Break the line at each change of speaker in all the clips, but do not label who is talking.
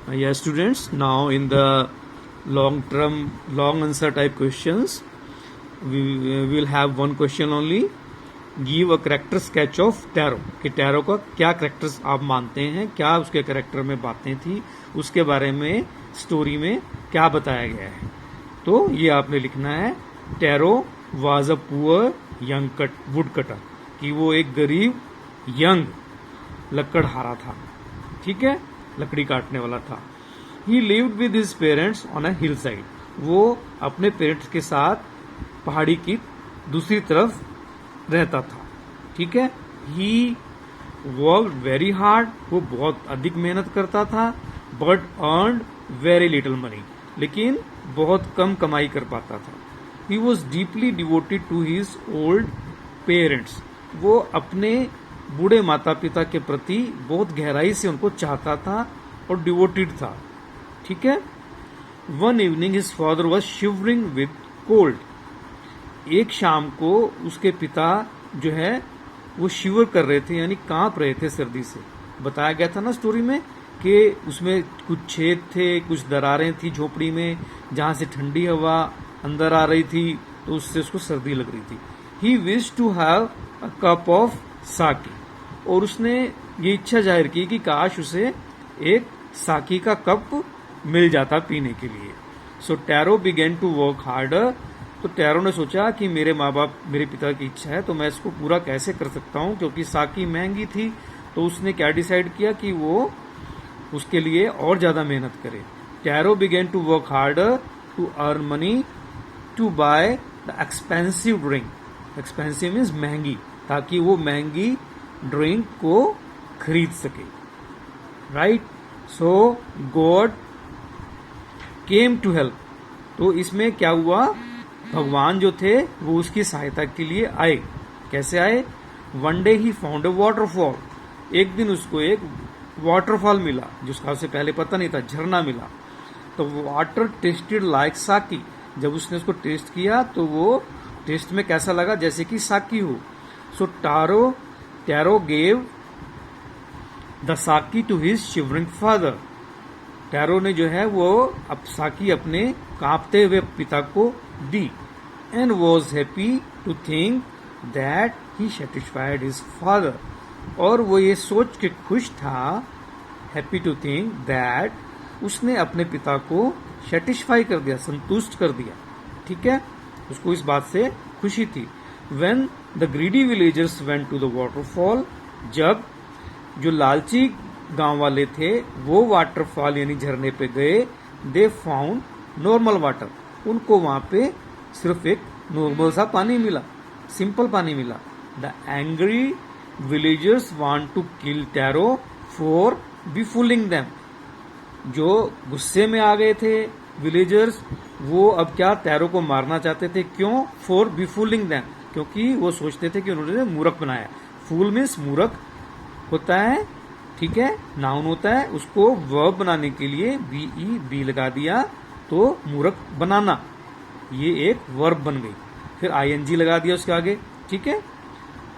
Yes, students. Now in the long answer type questions, we will have one question only. Give a character sketch of tarot कि tarot का क्या characters आप मानते हैं, क्या उसके करेक्टर में बातें थी, उसके बारे में स्टोरी में क्या बताया गया है. तो ये आपने लिखना है. Tarot was a poor young would cutter, कि वो एक गरीब यंग लकड़हारा था. ठीक है, लकड़ी काटने वाला था. ही lived with his parents on a hill side, वो अपने पेरेंट्स के साथ पहाड़ी की दूसरी तरफ रहता था. ठीक है. ही वर्क वेरी हार्ड, वो बहुत अधिक मेहनत करता था. But earn very little money, लेकिन बहुत कम कमाई कर पाता था. He was deeply devoted to his old parents, वो अपने बूढ़े माता पिता के प्रति बहुत गहराई से उनको चाहता था और डिवोटेड था. ठीक है. One evening his father was shivering with cold, एक शाम को उसके पिता जो है वो शिवर कर रहे थे, यानी कांप रहे थे सर्दी से. बताया गया था ना स्टोरी में कि उसमें कुछ छेद थे, कुछ दरारें थी झोपड़ी में, जहां से ठंडी हवा अंदर आ रही थी, तो उससे उसको सर्दी लग रही थी. He wish to have a cup of sake, और उसने ये इच्छा जाहिर की कि काश उसे एक साकी का कप मिल जाता पीने के लिए. So Taro began to work harder, तो टैरो ने सोचा कि मेरे माँ बाप, मेरे पिता की इच्छा है तो मैं इसको पूरा कैसे कर सकता हूँ, क्योंकि साकी महंगी थी. तो उसने क्या डिसाइड किया कि वो उसके लिए और ज्यादा मेहनत करे. Taro began to work harder to earn money to buy the expensive drink, expensive means महंगी, ताकि वो महंगी ड्रिंक को खरीद सके. Right. So God came to help, तो इसमें क्या हुआ, भगवान जो थे वो उसकी सहायता के लिए आए. कैसे आए. One day he found a waterfall, एक दिन उसको एक वाटरफॉल मिला जिसका उसे पहले पता नहीं था, झरना मिला. तो वाटर टेस्टेड लाइक साकी, जब उसने उसको टेस्ट किया तो वो टेस्ट में कैसा लगा, जैसे कि साकी हो. So Taro gave the sake to his shivering father, Taro ने जो है वो अब साकी अपने कांपते हुए पिता को दी. And was happy to think that he satisfied his father, और वो ये सोच के खुश था, हैप्पी टू थिंक दैट उसने अपने पिता को सेटिस्फाई कर दिया, संतुष्ट कर दिया. ठीक है, उसको इस बात से खुशी थी. When the greedy villagers went to the waterfall, जब जो लालची गांव वाले थे वो वाटरफॉल यानी झरने पे गए, दे फाउंड नॉर्मल वाटर, उनको वहां पे सिर्फ एक नॉर्मल सा पानी मिला, सिंपल पानी मिला. The angry villagers want to kill Taro for befooling them, जो गुस्से में आ गए थे विलेजर्स, वो अब क्या टैरो को मारना चाहते थे. क्यों. फॉर बिफुलिंग देम, क्योंकि वो सोचते थे कि उन्होंने मूर्ख बनाया. फूल मीन्स मूर्ख होता है. ठीक है, नाउन होता है, उसको वर्ब बनाने के लिए बी लगा दिया तो मूर्ख बनाना, ये एक वर्ब बन गई. फिर आईएनजी लगा दिया उसके आगे. ठीक है,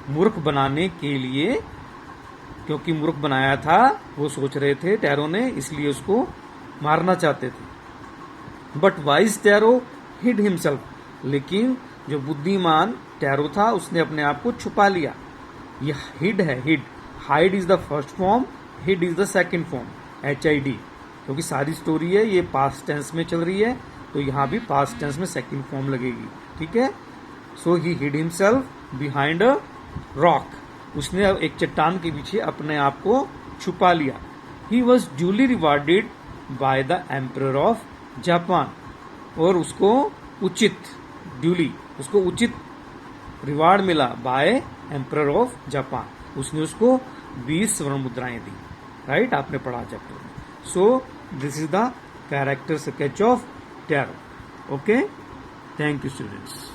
मूर्ख बनाने के लिए, क्योंकि मूर्ख बनाया था वो सोच रहे थे टैरो ने, इसलिए उसको मारना चाहते थे. But wise Taro hid himself, लेकिन जो बुद्धिमान टैरो था उसने अपने आप को छुपा लिया. यह हिड है, hid. Hide is the first form, hid is the second form, HID, क्योंकि सारी स्टोरी है ये पास्ट टेंस में चल रही है, तो यहां भी पास्ट टेंस में सेकेंड फॉर्म लगेगी. ठीक है. So he hid himself behind a rock, उसने एक चट्टान के पीछे अपने आप को छुपा लिया. He was duly rewarded by the emperor of Japan, और उसको उचित रिवार्ड मिला बाय एम्परर ऑफ जापान, उसने उसको 20 स्वर्ण मुद्राएं दी. राइट, आपने पढ़ा चैप्टर में. So this is the character sketch of tarot. Okay, thank you students.